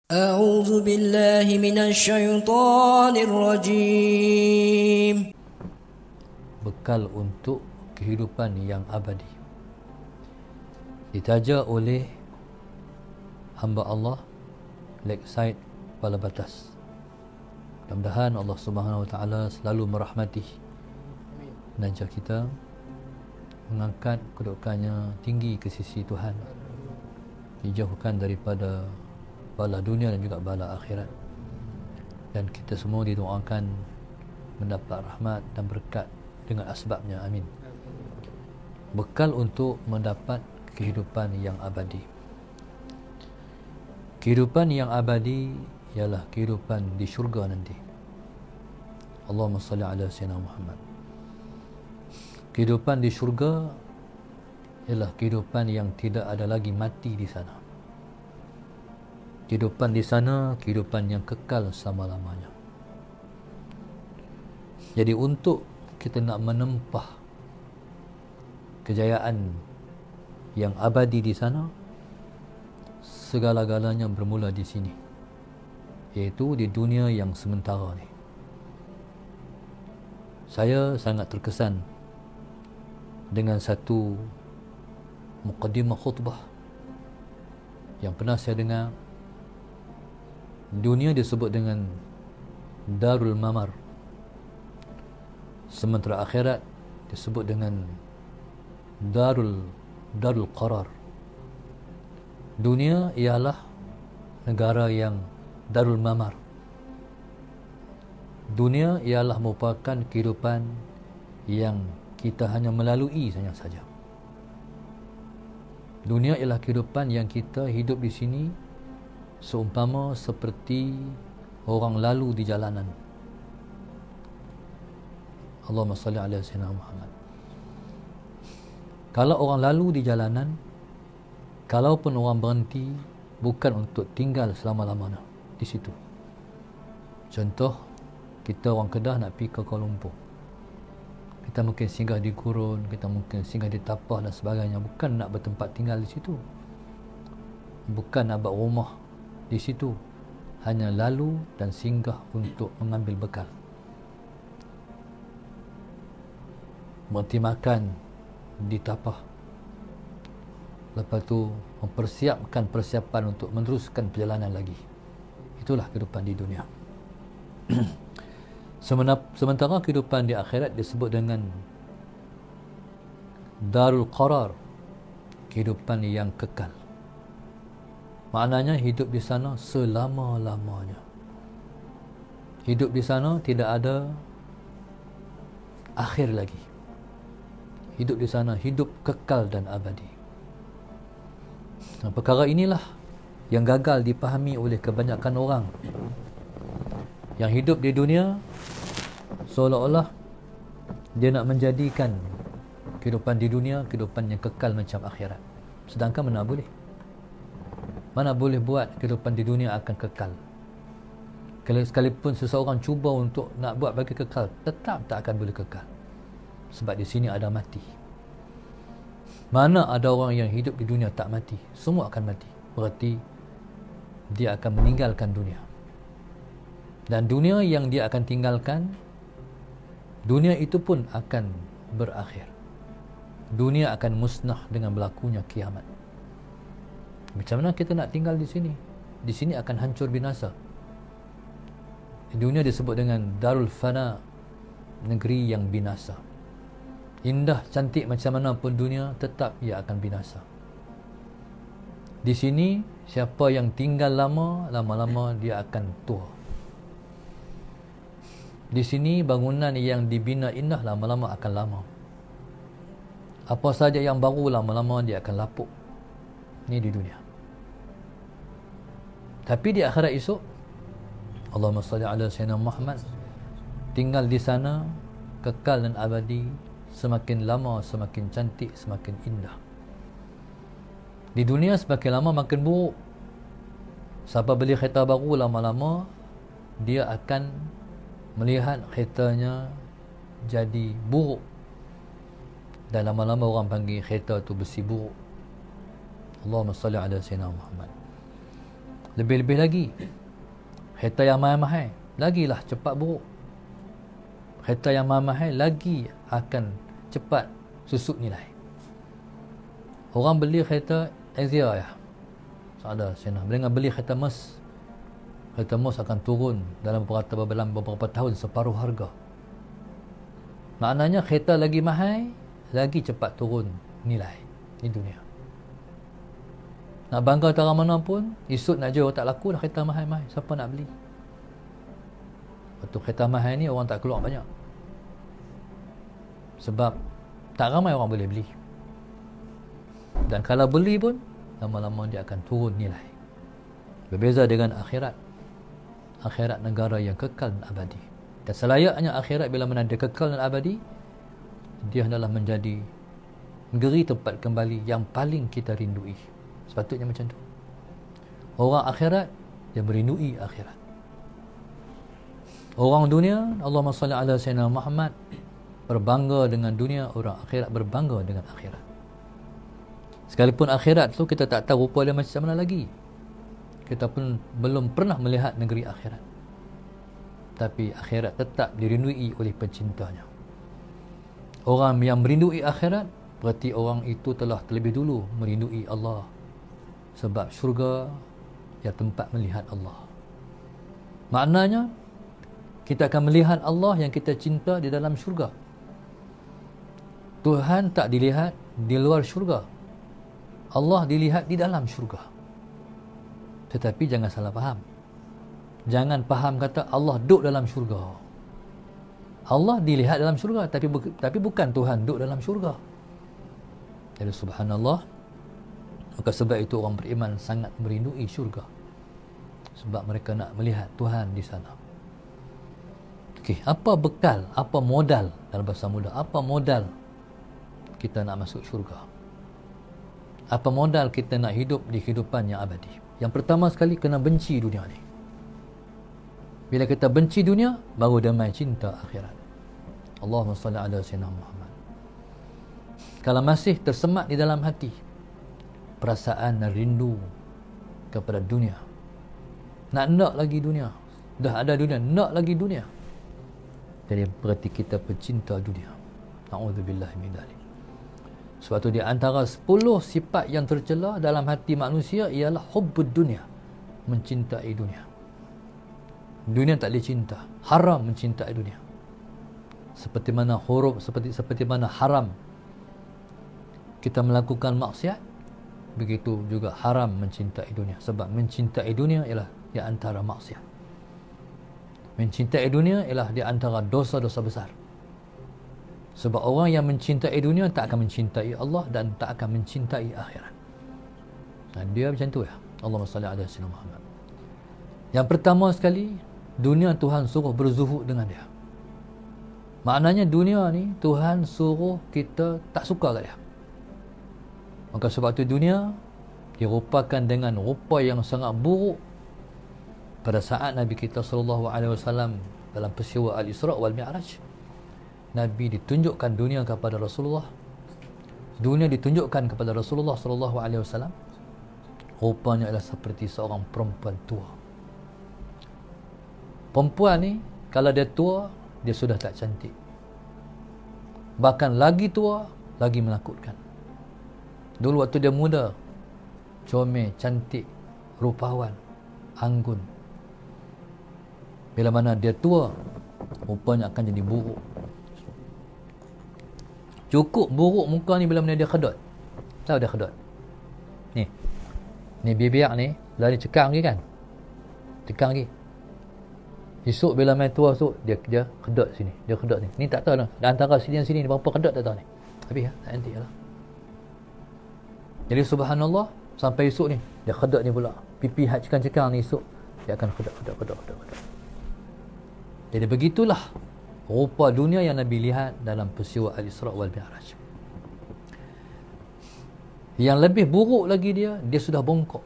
أعوذ بالله من الشيطان الرجيم. Bekal untuk kehidupan yang abadi. Ditaja oleh hamba Allah Lakeside Kepala Batas. Mudah-mudahan Allah Subhanahu Wa Taala selalu merahmati penaja kita, mengangkat kedudukannya tinggi ke sisi Tuhan, dijauhkan daripada bala dunia dan juga bala akhirat, dan kita semua didoakan mendapat rahmat dan berkat dengan asbabnya, amin. Bekal untuk mendapat kehidupan yang abadi. Kehidupan yang abadi ialah kehidupan di syurga nanti. Allahumma salli ala sayyidina Muhammad. Kehidupan di syurga ialah kehidupan yang tidak ada lagi mati di sana. Kehidupan di sana, kehidupan yang kekal selama-lamanya. Jadi untuk kita nak menempah kejayaan yang abadi di sana, segala-galanya bermula di sini, iaitu di dunia yang sementara ni. Saya sangat terkesan dengan satu muqaddimah khutbah yang pernah saya dengar. Dunia disebut dengan Darul Mamar, sementara akhirat disebut dengan Darul Qarar. Dunia ialah negara yang Darul Mamar. Dunia ialah merupakan kehidupan yang kita hanya melalui saja. Dunia ialah kehidupan yang kita hidup di sini seumpama seperti orang lalu di jalanan. Allahumma salli ala sayyidina Muhammad. Kalau orang lalu di jalanan, kalaupun orang berhenti, bukan untuk tinggal selama-lamanya di situ. Contoh, kita orang Kedah nak pergi ke Kuala Lumpur, kita mungkin singgah di Gurun, kita mungkin singgah di Tapah dan sebagainya. Bukan nak bertempat tinggal di situ, bukan nak buat rumah di situ, hanya lalu dan singgah untuk mengambil bekal, berhenti makan di Tapah, lepas tu mempersiapkan persiapan untuk meneruskan perjalanan lagi. Itulah kehidupan di dunia. Sementara kehidupan di akhirat disebut dengan Darul Qarar, kehidupan yang kekal. Maknanya hidup di sana selama-lamanya. Hidup di sana tidak ada akhir lagi. Hidup di sana hidup kekal dan abadi. Perkara inilah yang gagal dipahami oleh kebanyakan orang yang hidup di dunia, seolah-olah dia nak menjadikan kehidupan di dunia kehidupan yang kekal macam akhirat. Sedangkan mana boleh buat kehidupan di dunia akan kekal. Kalau sekalipun seseorang cuba untuk nak buat bagi kekal, tetap tak akan boleh kekal. Sebab di sini ada mati. Mana ada orang yang hidup di dunia tak mati? Semua akan mati. Berarti dia akan meninggalkan dunia. Dan dunia yang dia akan tinggalkan, dunia itu pun akan berakhir. Dunia akan musnah dengan berlakunya kiamat. Macam mana kita nak tinggal di sini? Di sini akan hancur binasa. Dunia disebut dengan Darul Fana, negeri yang binasa. Indah, cantik macam mana pun dunia, tetap ia akan binasa. Di sini, siapa yang tinggal lama-lama dia akan tua. Di sini, bangunan yang dibina indah lama-lama akan lama. Apa saja yang baru lama-lama dia akan lapuk. Ini di dunia. Tapi di akhirat esok, Allahumma salli ala sayyidina Muhammad, tinggal di sana kekal dan abadi, semakin lama semakin cantik, semakin indah. Di dunia semakin lama makin buruk. Siapa beli kereta baru, lama-lama dia akan melihat keretanya jadi buruk, dan lama-lama orang panggil kereta tu besi buruk. Allahumma salli ala sayyidina Muhammad. Lebih-lebih lagi, kereta yang mahal-mahal lagilah cepat buruk. Kereta yang mahal-mahal lagi akan cepat susut nilai. Orang beli kereta Asia ya, ada sana. Dengan beli kereta Merc, kereta Merc akan turun dalam beberapa tahun separuh harga. Maknanya kereta lagi mahal, lagi cepat turun nilai di dunia. Nak bangga tara mana pun, esok nak jual tak laku dah kereta mahal-mahal. Siapa nak beli? Waktu kereta mahal ni orang tak keluar banyak. Sebab tak ramai orang boleh beli. Dan kalau beli pun, lama-lama dia akan turun nilai. Berbeza dengan akhirat. Akhirat negara yang kekal dan abadi. Dan selayaknya akhirat bila mana dia kekal dan abadi, dia adalah menjadi negeri tempat kembali yang paling kita rindui. Sepatutnya macam tu. Orang akhirat, dia merindui akhirat. Orang dunia, Allahumma salli ala sayyidina Muhammad, berbangga dengan dunia. Orang akhirat berbangga dengan akhirat. Sekalipun akhirat tu kita tak tahu rupa dia macam mana lagi, kita pun belum pernah melihat negeri akhirat, tapi akhirat tetap dirindui oleh pencintanya. Orang yang merindui akhirat, berarti orang itu telah terlebih dulu merindui Allah. Sebab syurga ya tempat melihat Allah. Maknanya kita akan melihat Allah yang kita cinta di dalam syurga. Tuhan tak dilihat di luar syurga, Allah dilihat di dalam syurga. Tetapi jangan salah faham. Jangan faham kata Allah duduk dalam syurga. Allah dilihat dalam syurga, tapi bukan Tuhan duduk dalam syurga. Jadi subhanallah. Maka sebab itu orang beriman sangat merindui syurga, sebab mereka nak melihat Tuhan di sana. Okey, apa bekal, apa modal dalam bahasa muda? Apa modal kita nak masuk syurga? Apa modal kita nak hidup di kehidupan yang abadi? Yang pertama sekali, kena benci dunia ni. Bila kita benci dunia, baru damai cinta akhirat. Allahumma salli ala sayyidina Muhammad. Kalau masih tersemat di dalam hati perasaan rindu kepada dunia, nak lagi dunia, dah ada dunia, nak lagi dunia, jadi berarti kita pecinta dunia. Na'udzubillah min dzalik. Sebab tu di antara 10 sifat yang tercela dalam hati manusia ialah hubbud dunia, mencintai dunia. Dunia tak boleh cinta, haram mencintai dunia. Seperti mana huruf, seperti mana haram kita melakukan maksiat, begitu juga haram mencintai dunia. Sebab mencintai dunia ialah di antara maksiat. Mencintai dunia ialah di antara dosa-dosa besar. Sebab orang yang mencintai dunia tak akan mencintai Allah dan tak akan mencintai akhirat. Dan dia macam tu ya. Allahumma salli ala sayyidina Muhammad. Yang pertama sekali, dunia Tuhan suruh berzuhud dengan dia. Maknanya dunia ni Tuhan suruh kita tak suka kat dia. Maka sebab itu dunia dirupakan dengan rupa yang sangat buruk pada saat Nabi kita SAW dalam peristiwa Al-Isra' wal Mi'raj. Nabi ditunjukkan dunia kepada Rasulullah. Dunia ditunjukkan kepada Rasulullah SAW. Rupanya adalah seperti seorang perempuan tua. Perempuan ni kalau dia tua, dia sudah tak cantik. Bahkan lagi tua, lagi menakutkan. Dulu waktu dia muda, comel, cantik, rupawan, anggun. Bila mana dia tua, rupanya akan jadi buruk. Cukup buruk muka ni bila mana dia kedut. Tahu dia kedut? Ni bibiak ni, lari cekang lagi kan? Cekang lagi. Esok bila main tua esok, dia kedut sini. Dia kedut ni. Ni tak tahu dah. Antara sini dan sini, berapa kedut tak tahu ni. Habis ya, tak nanti lah. Jadi subhanallah, sampai esok ni dia kedut ni pula. Pipi hak cekang-cekang ni esok dia akan kedut. Jadi begitulah rupa dunia yang Nabi lihat dalam peristiwa Al-Isra' wal Mi'raj. Yang lebih buruk lagi dia sudah bongkok.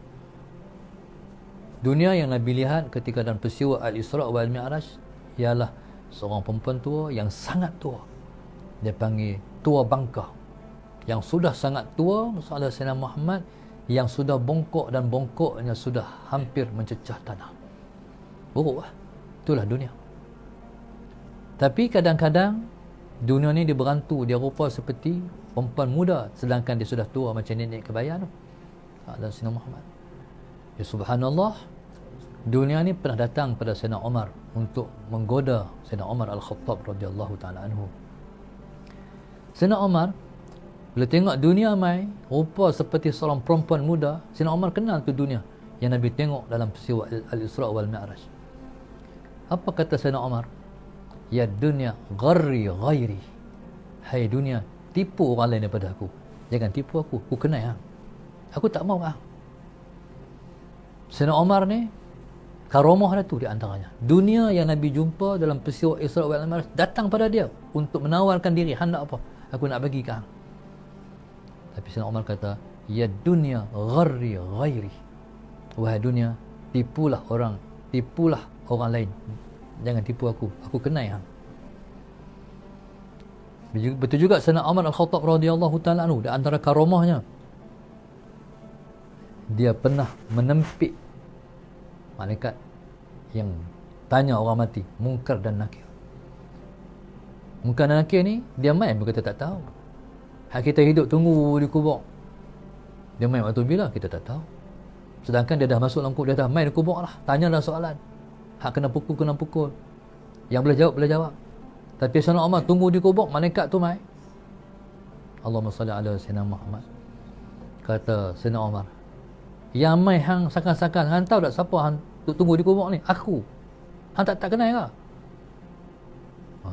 Dunia yang Nabi lihat ketika dalam peristiwa Al-Isra' wal Mi'raj ialah seorang perempuan tua yang sangat tua. Dia panggil tua bangka. Yang sudah sangat tua, Sayyidina Muhammad, yang sudah bongkok dan bongkoknya sudah hampir mencecah tanah. Buruk lah. Itulah dunia. Tapi kadang-kadang dunia ni dia berantu, dia rupa seperti perempuan muda sedangkan dia sudah tua macam nenek kebaya tu. Dan Sayyidina Muhammad. Ya subhanallah, dunia ni pernah datang pada Sayyidina Umar untuk menggoda Sayyidina Umar Al-Khattab radhiyallahu taala anhu. Sayyidina Umar bila tengok dunia mai rupa seperti seorang perempuan muda, Sayyidina Umar kenal tu dunia yang Nabi tengok dalam peristiwa Al-Isra wal Mi'raj. Apa kata Sayyidina Umar? Ya dunia gharri ghairi. Hai dunia, tipu orang lain daripada aku. Jangan tipu aku kenal hang. Aku tak mau hang. Sayyidina Umar ni karamah dia tu di antaranya. Dunia yang Nabi jumpa dalam peristiwa Isra wal Mi'raj datang pada dia untuk menawarkan diri. Hang nak apa? Aku nak bagi ke hang. Tapi Sayyidina Umar kata, ya dunia gharri ghairi. Wahai dunia, tipulah orang lain. Jangan tipu aku kenal hang. Betul juga Sayyidina Umar Al-Khattab radhiyallahu taala anhu, di antara karamahnya dia pernah menempik malaikat yang tanya orang mati, Munkar dan Nakir. Munkar dan Nakir ni dia main pun kita tak tahu. Hak kita hidup tunggu di kubur, dia main waktu bila kita tak tahu. Sedangkan dia dah masuk dalam kubur, dia dah main di kubur lah, tanya dah soalan. Hak kena pukul, yang boleh jawab. Tapi Sayyidina Umar tunggu di kubur, malaikat tu mai. Allahumma salli ala Sayyidina Muhammad. Kata Sayyidina Umar, yang mai hang sakan-sakan, hang tahu tak siapa hang tunggu di kubur ni? Aku. Hang tak kenal ke?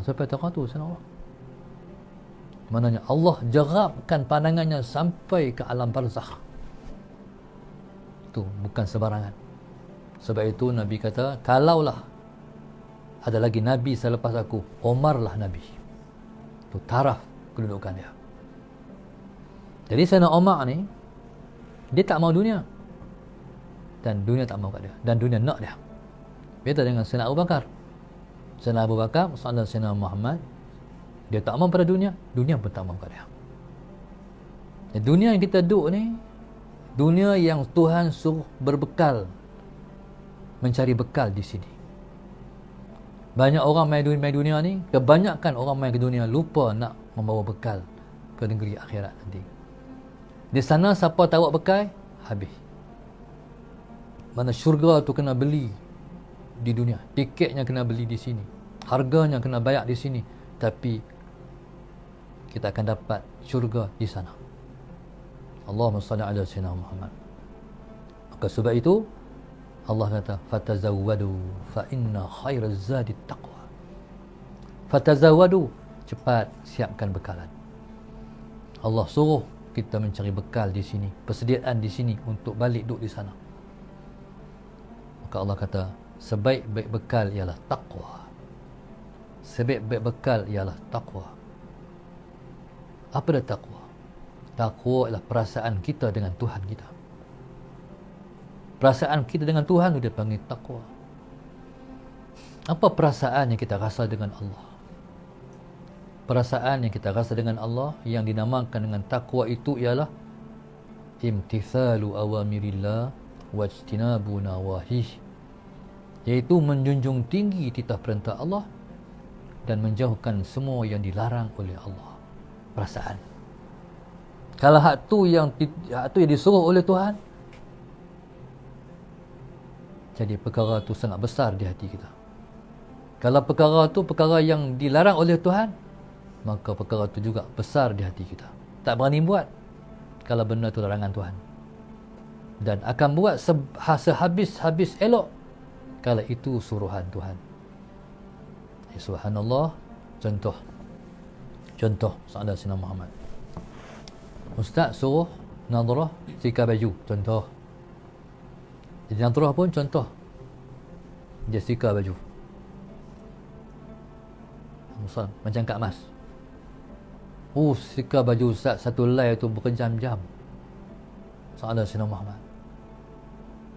Sampai tak tu Sayyidina Umar. Maknanya Allah jerapkan pandangannya sampai ke alam barzakh. Itu bukan sebarangan. Sebab itu Nabi kata, kalaulah ada lagi Nabi selepas aku, Umarlah Nabi. Itu taraf kedudukan dia. Jadi Sayyidina Umar ni, dia tak mau dunia. Dan dunia tak mau kat dia. Dan dunia nak dia. Beda dengan Sayyidina Abu Bakar. Sayyidina Abu Bakar, Sayyidina Muhammad, dia tak mau pada dunia, dunia pun tak mau kat dia. Dan dunia yang kita duduk ni, dunia yang Tuhan suruh berbekal, mencari bekal di sini. Banyak orang main dunia ni, kebanyakan orang main ke dunia lupa nak membawa bekal ke negeri akhirat nanti. Di sana siapa tak bawa bekal, habis. Mana syurga tu kena beli di dunia, tiketnya kena beli di sini, harganya kena bayar di sini, tapi kita akan dapat syurga di sana. Allahumma salli ala sayyidina Muhammad. Maka sebab itu Allah kata, fatazawwadu fa inna khairaz zadi taqwa. Fatazawwadu, cepat siapkan bekalan. Allah suruh kita mencari bekal di sini, persediaan di sini untuk balik duduk di sana. Maka Allah kata, sebaik-baik bekal ialah taqwa. Sebaik-baik bekal ialah taqwa. Apa dah taqwa? Taqwa ialah perasaan kita dengan Tuhan kita. Perasaan kita dengan Tuhan itu dia panggil taqwa. Apa perasaan yang kita rasa dengan Allah? Perasaan yang kita rasa dengan Allah yang dinamakan dengan taqwa itu ialah imtithalu awamirillah wajtinabu nawahih, iaitu menjunjung tinggi titah perintah Allah dan menjauhkan semua yang dilarang oleh Allah. Perasaan. Kalau hak tu yang disuruh oleh Tuhan, jadi perkara tu sangat besar di hati kita. Kalau perkara tu perkara yang dilarang oleh Tuhan, maka perkara tu juga besar di hati kita. Tak berani buat kalau benda tu larangan Tuhan. Dan akan buat sehabis-habis elok kalau itu suruhan Tuhan. Ya subhanallah. Contoh Sahabat Sayyidina Muhammad. Ustaz suruh nadrah sikar baju, contoh. Jadi nadrah pun contoh, dia sikar baju. Macam Kak Mas. Sikar baju Ustaz satu lay tu berjam-jam. Sahabat Sayyidina Muhammad.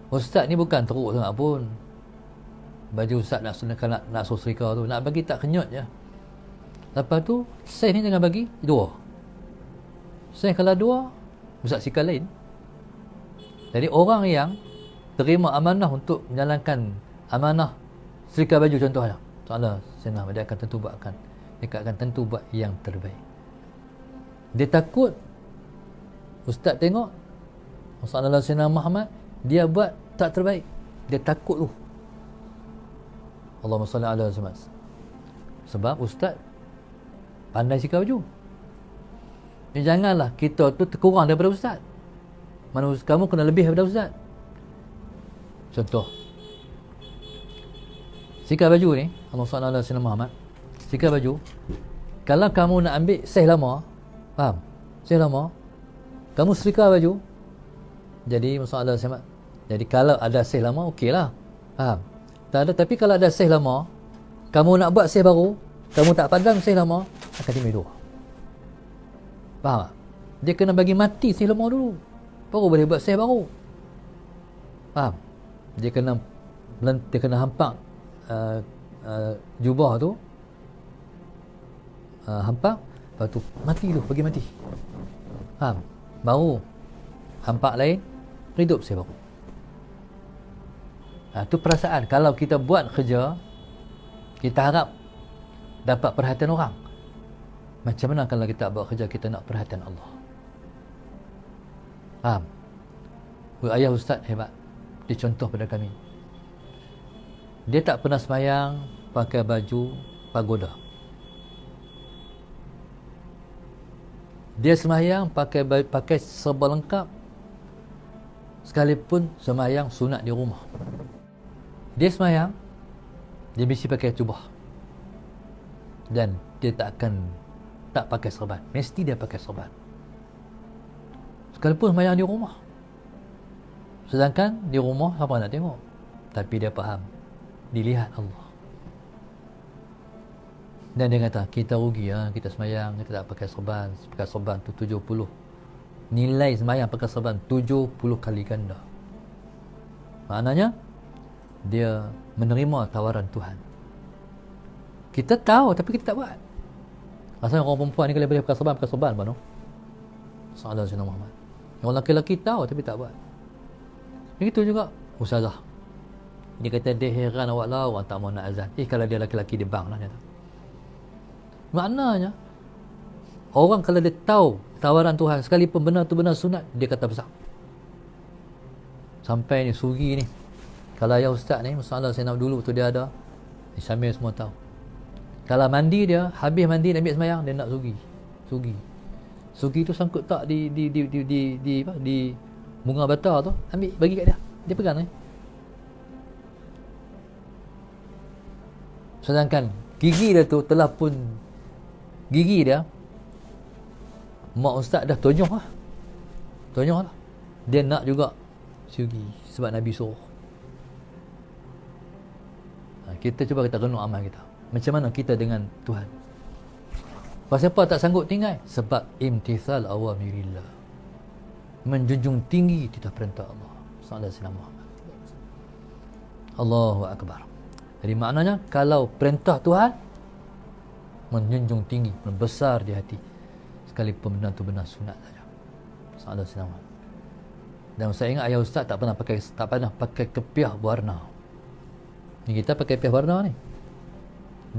Ustaz ni bukan teruk sangat pun. Baju Ustaz nak suruh serika tu, nak bagi tak kenyot je. Lepas tu saiz ni jangan bagi 2. Saiz kalau 2, Ustaz sikar lain. Jadi orang yang terima amanah untuk menjalankan amanah setrika baju contohnya, soalan senang, dia akan tentu buat yang terbaik. Dia takut ustaz tengok Rasulullah Sayyidina Muhammad dia buat tak terbaik, dia takut tu. Allahumma salli ala Muhammad. Sebab ustaz pandai setrika baju. Janganlah kita tu terkurang daripada ustaz. Mana kamu kena lebih daripada ustaz. Contoh, setrika baju ni, Allahumma salli ala Sayyidina Muhammad, setrika baju, kalau kamu nak ambil saiz lama, faham? Saiz lama, kamu setrika baju, jadi masalah sama. Jadi kalau ada saiz lama, okeylah, faham? Tak ada, tapi kalau ada saiz lama, kamu nak buat saiz baru, kamu tak pandang saiz lama, akan timbul dua. Faham tak? Dia kena bagi mati saiz lama dulu, baru boleh buat saiz baru. Faham? Dia kena hampak jubah tu, hampak, lepas tu mati tu, bagi mati. Faham? Baru hampak lain, hidup saya baru. Tu perasaan. Kalau kita buat kerja, kita harap dapat perhatian orang. Macam mana kalau kita buat kerja, kita nak perhatian Allah? Faham? Ayah ustaz hebat, dia contoh pada kami. Dia tak pernah sembahyang pakai baju pagoda. Dia sembahyang pakai serba lengkap, sekalipun sembahyang sunat di rumah. Dia sembahyang, dia mesti pakai jubah, dan dia tak pakai serban. Mesti dia pakai serban, sekalipun sembahyang di rumah. Sedangkan di rumah siapa nak tengok? Tapi dia faham, dilihat Allah. Dan dia kata, kita rugi kita sembahyang, kita tak pakai serban. Pakai serban tu 70. Nilai sembahyang pakai serban 70 kali ganda. Maknanya, dia menerima tawaran Tuhan. Kita tahu, tapi kita tak buat. Rasanya orang perempuan ni kalau boleh pakai serban apa no? Sallallahu alaihi Muhammad. Orang lelaki tahu, tapi tak buat. Begitu juga ustazah. Dia kata dia heran awak lah orang tak mau nak azan. Kalau dia lelaki dia bang lah dia. Maknanya orang kalau dia tahu tawaran Tuhan, sekalipun benar tu benar sunat, dia kata besar. Sampai ni sugi ni, kalau ayah ustaz ni, masalah saya nak dulu tu dia ada, Syamil semua tahu. Kalau mandi dia, habis mandi nak ambil sembahyang, dia nak sugi tu sangkut tak di bunga bata tu, ambil bagi kat dia pegang ni. Sedangkan gigi dia tu telah pun, gigi dia mak ustaz dah tonyoh lah, dia nak juga sugi sebab Nabi suruh. Kita cuba kita renung amal kita, macam mana kita dengan Tuhan. Pasal apa tak sanggup tinggal? Sebab imtithal awamirillah, menjunjung tinggi titah perintah Allah. Sallallahu alaihi Muhammad. Allahu akbar. Jadi maknanya kalau perintah Tuhan menjunjung tinggi, membesar di hati, sekalipun benar tu benar sunat saja. Sallallahu alaihi wasallam. Dan saya ingat ayah ustaz tak pernah pakai kepiah berwarna. Ni kita pakai kepiah warna ni.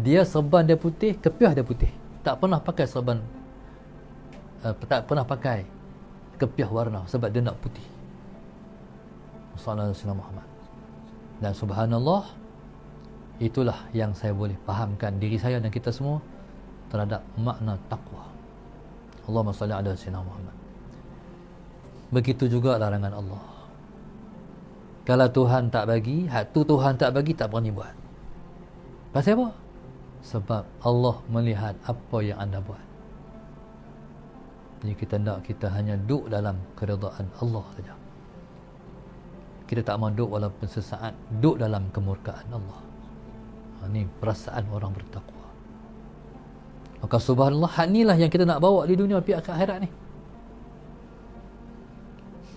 Dia serban dia putih, kepiah dia putih. Tak pernah pakai serban, tak pernah pakai kepiah warna sebab dia nak putih. Sallallahu alaihi wasallam. Dan subhanallah, itulah yang saya boleh fahamkan diri saya dan kita semua terhadap makna taqwa. Allahumma salli ala sayyidina Muhammad. Begitu juga larangan Allah. Kalau Tuhan tak bagi, hak tu Tuhan tak bagi, tak berani buat. Pasal apa? Sebab Allah melihat apa yang anda buat. Jadi kita hanya duduk dalam keredaan Allah saja. Kita tak mahu duduk walaupun sesaat, duduk dalam kemurkaan Allah. Ini perasaan orang bertakwa. Maka subhanallah, hak inilah yang kita nak bawa di dunia pergi ke akhirat ni.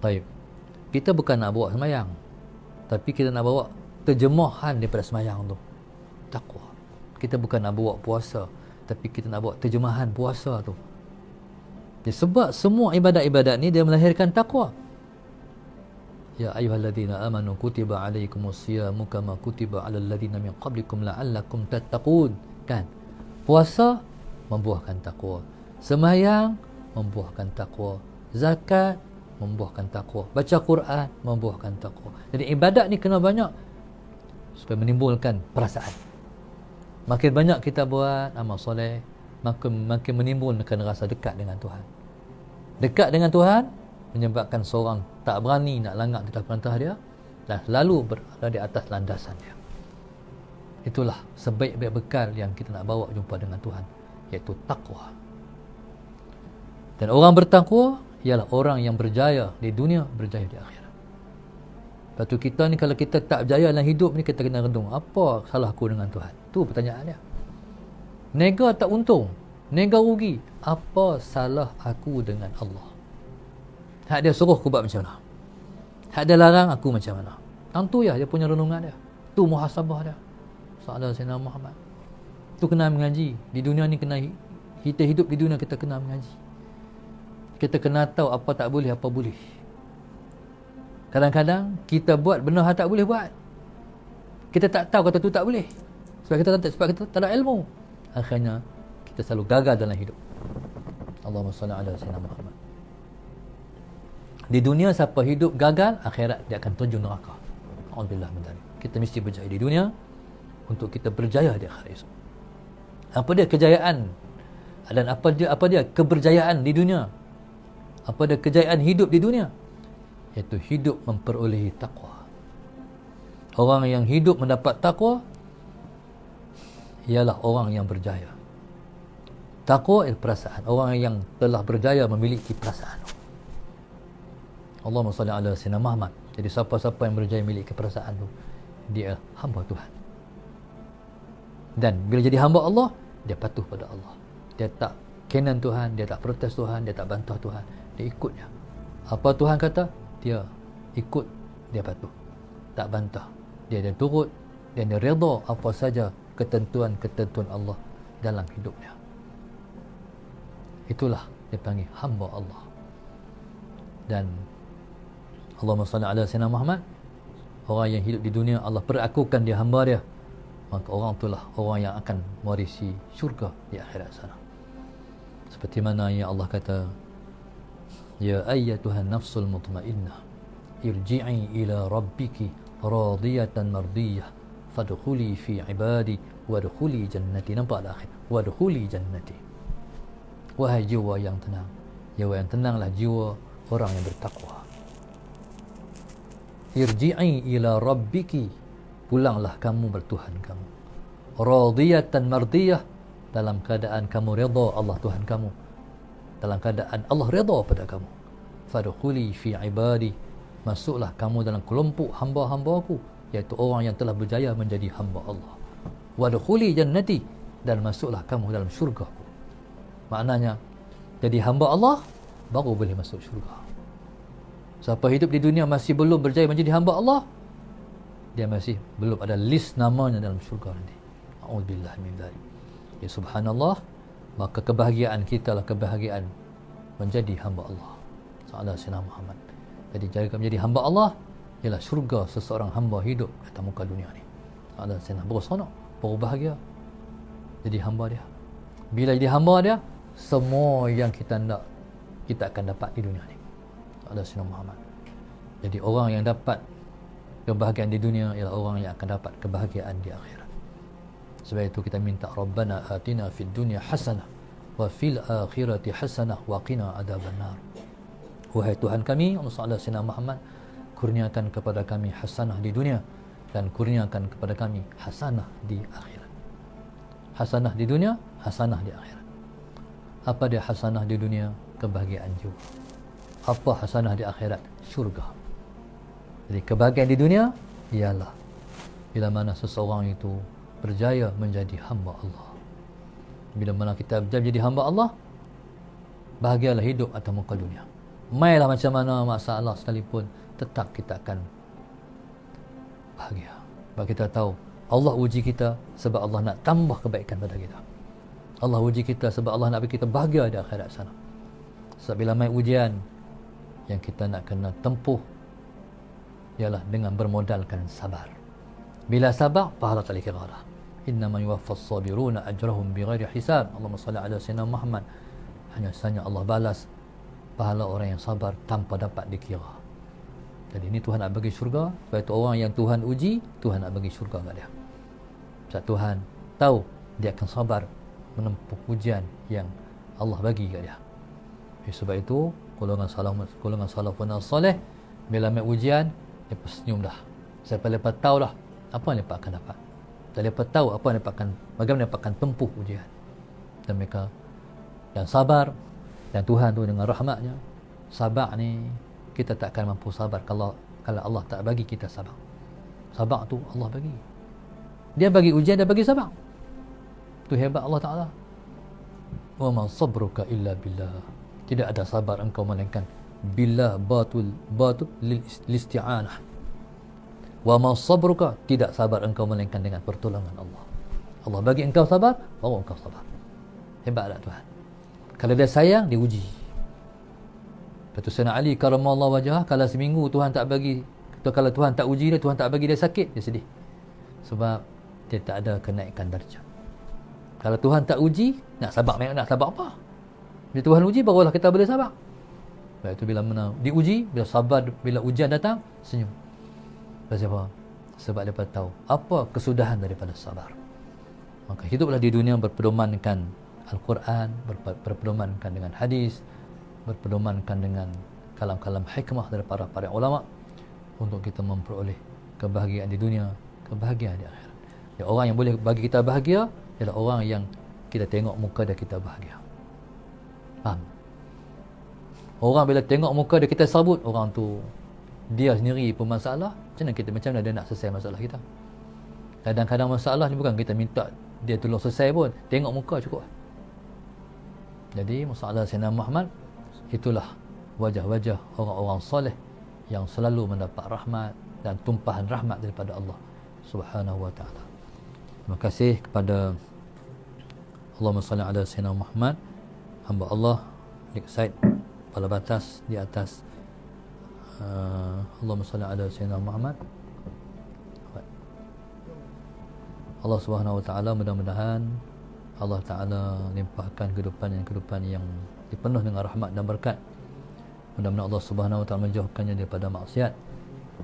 Baik. Kita bukan nak bawa sembahyang, tapi kita nak bawa terjemahan daripada sembahyang tu, takwa. Kita bukan nak bawa puasa, tapi kita nak bawa terjemahan puasa tu. Sebab semua ibadat-ibadat ni dia melahirkan takwa. Ya ayyuhalladzina amanu kutiba alaikumus-siyamu kama kutiba alal ladzina min qablikum la'allakum tattaqun. Kan? Puasa membuahkan takwa. Sembahyang membuahkan takwa. Zakat membuahkan takwa. Baca Quran membuahkan takwa. Jadi ibadat ni kena banyak supaya menimbulkan perasaan. Makin banyak kita buat amal soleh, makin menimbulkan rasa dekat dengan Tuhan. Dekat dengan Tuhan menyebabkan seorang tak berani nak langgar di atas perintah dia dan selalu berada di atas landasan dia. Itulah sebaik-baik bekal yang kita nak bawa jumpa dengan Tuhan, iaitu takwa. Dan orang bertakwa ialah orang yang berjaya di dunia, berjaya di akhirat. Lepas tu kita ni, kalau kita tak berjaya dalam hidup ni, kita kena renung, apa salahku dengan Tuhan? Tu pertanyaan dia. Nega tak untung, nega rugi, apa salah aku dengan Allah? Hak dia suruh aku buat macam mana? Hak dia larang aku macam mana? Tentu ya dia punya renungan dia. Tu muhasabah dia. Sahabat Sayyidina Muhammad. Tu kena mengaji. Di dunia ni kena, kita hidup di dunia kita kena mengaji. Kita kena tahu apa tak boleh, apa boleh. Kadang-kadang kita buat benda yang tak boleh buat. Kita tak tahu kata tu tak boleh. Sebab kita tak ada ilmu. Akhirnya kita selalu gagal dalam hidup. Allahumma salli ala Sayyidina Muhammad. Di dunia siapa hidup gagal, akhirat dia akan terjun neraka. Alhamdulillah min dzalik. Kita mesti berjaya di dunia untuk kita berjaya di akhirat esok. Apa dia kejayaan dan apa dia keberjayaan di dunia? Apa dia kejayaan hidup di dunia? Iaitu hidup memperolehi takwa. Orang yang hidup mendapat takwa ialah orang yang berjaya. Takwa ialah perasaan. Orang yang telah berjaya memiliki perasaan. Allahumma salli ala Sayyidina Muhammad. Jadi siapa-siapa yang berjaya memiliki perasaan tu, dia hamba Tuhan. Dan bila jadi hamba Allah, dia patuh pada Allah. Dia tak kenan Tuhan, dia tak protes Tuhan, dia tak bantah Tuhan. Dia ikut je. Apa Tuhan kata, dia ikut, dia patuh. Tak bantah. Dia turut dan dia redha apa saja ketentuan-ketentuan Allah dalam hidupnya. Itulah dia panggil hamba Allah. Dan Allahumma salli ala Sayyidina Muhammad. Orang yang hidup di dunia, Allah perakukan dia hamba dia, maka orang itulah orang yang akan mewarisi syurga di akhirat sana. Seperti mana yang Allah kata, ya ayyatuhan nafsul mutmainnah irji'i ila rabbiki radiyatan mardiyah fadkhuli fi ibadi wadkhuli jannati. Nampak dah akhir, wadkhuli jannati. Wahai jiwa yang tenang, jiwa yang tenanglah jiwa orang yang bertakwa. Irji'i ila rabbiki, pulanglah kamu bertuhan kamu. Radiyatan mardiyah, dalam keadaan kamu redha Allah Tuhan kamu, dalam keadaan Allah redha pada kamu. Fadkhuli fi ibadi, masuklah kamu dalam kelompok hamba-hambaku, iaitu orang yang telah berjaya menjadi hamba Allah. Wadkhuli jannati, dan masuklah kamu dalam syurgaku. Maknanya jadi hamba Allah baru boleh masuk syurga. Siapa hidup di dunia masih belum berjaya menjadi hamba Allah, dia masih belum ada list namanya dalam syurga nanti. A'udzubillah min dzalik. Ya subhanallah, maka kebahagiaan kita lah kebahagiaan menjadi hamba Allah. Sallallahu alaihi Muhammad. Jadi jika menjadi hamba Allah ialah syurga seseorang hamba hidup di atas muka dunia ni. Sallallahu alaihi wasallam berseronok, berbahagia jadi hamba dia. Bila jadi hamba dia, semua yang kita nak kita akan dapat di dunia ni. Ada Sayyidina Muhammad. Jadi orang yang dapat kebahagiaan di dunia ialah orang yang akan dapat kebahagiaan di akhirat. Sebab itu kita minta Rabbana atina fid dunya hasanah wa fil akhirati hasanah wa qina adzabannar. Wahai Tuhan kami, Allah Subhanahu Sayyidina Muhammad, kurniakan kepada kami hasanah di dunia dan kurniakan kepada kami hasanah di akhirat. Hasanah di dunia, hasanah di akhirat. Apa dia hasanah di dunia? Kebahagiaan jiwa. Apa hasanah di akhirat? Syurga. Jadi kebahagiaan di dunia ialah bila mana seseorang itu berjaya menjadi hamba Allah. Bila mana kita berjaya menjadi hamba Allah, bahagialah hidup atas muka dunia. Mailah macam mana masalah sekalipun, tetap kita akan bahagia. Sebab kita tahu Allah uji kita sebab Allah nak tambah kebaikan pada kita. Allah uji kita sebab Allah nak bagi kita bahagia di akhirat sana. Sebab bila mai ujian yang kita nak kena tempuh, ialah dengan bermodalkan sabar. Bila sabar, pahala tak boleh kira dah. Innama yuwaffas sabiruna ajrahum bighairi hisab. Allahumma salli ala sayyidina Muhammad. Hanya sahaja Allah balas pahala orang yang sabar tanpa dapat dikira. Jadi ini Tuhan nak bagi syurga. Sebab itu orang yang Tuhan uji, Tuhan nak bagi syurga kat dia. Sebab Tuhan tahu dia akan sabar menempuh ujian yang Allah bagi kat dia. Sebab itu golongan salafun salih bila ambil ujian, mereka senyum dah. Sebab mereka tahu dah apa yang mereka akan dapat. Dan mereka tahu apa yang mereka akan, bagaimana mereka akan tempuh ujian. Dan mereka yang sabar, dan Tuhan tu dengan rahmatnya, sabar ni kita tak akan mampu sabar kalau Allah tak bagi kita sabar. Sabar tu Allah bagi. Dia bagi ujian, dia bagi sabar. Tu hebat Allah Ta'ala. Wa ma sabruka illa billah. Tidak ada sabar engkau melainkan billah, batul lil isti'anah. Wa ma sabruka, tidak sabar engkau melainkan dengan pertolongan Allah. Allah bagi engkau sabar, baru engkau sabar. Hebat tak Tuhan? Kalau dia sayang, dia uji. Kata Sayyidina Ali karamallahu wajhah, kalau seminggu Tuhan tak bagi, kalau Tuhan tak uji dia, Tuhan tak bagi dia sakit, dia sedih. Sebab dia tak ada kenaikan darjah. Kalau Tuhan tak uji, nak sabar apa? Bila Tuhan uji, barulah kita boleh sabar. Sebab itu bila mana diuji, bila sabar, bila ujian datang, senyum. Sebab apa? Sebab dia tahu apa kesudahan daripada sabar. Maka hiduplah di dunia berpedomankan Al-Quran, berpedomankan dengan hadis, berpedomankan dengan kalam-kalam hikmah daripada para ulama untuk kita memperoleh kebahagiaan di dunia, kebahagiaan di akhirat. Ya, orang yang boleh bagi kita bahagia ialah orang yang kita tengok muka dia kita bahagia. Faham? Orang bila tengok muka dia kita sabut, orang tu dia sendiri pun masalah. Macam mana dia nak selesai masalah kita? Kadang-kadang masalah ni bukan kita minta dia tolong selesai pun, tengok muka cukup. Jadi masalah Sayyidina Muhammad, itulah wajah-wajah orang-orang soleh yang selalu mendapat rahmat dan tumpahan rahmat daripada Allah Subhanahu wa ta'ala. Terima kasih kepada Allahumma salli ala Sayyidina Muhammad, hamba Allah Nik Said Kepala Batas di atas Allahumma salli ala Sayyidina Muhammad. Allah Subhanahu wa ta'ala, mudah-mudahan Allah Ta'ala limpahkan kehidupan yang dipenuh dengan rahmat dan berkat. Mudah-mudahan Allah Subhanahu wa ta'ala menjauhkannya daripada maksiat,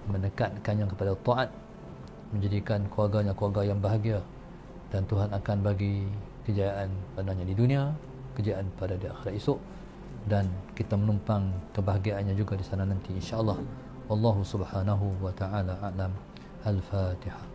mendekatkannya kepada taat, menjadikan keluarganya keluarga yang bahagia, dan Tuhan akan bagi kejayaan padanya di dunia, kejayaan pada di akhirat esok, dan kita menumpang kebahagiaannya juga di sana nanti insya-Allah. Wallahu Subhanahu wa ta'ala a'lam. Al-Fatihah.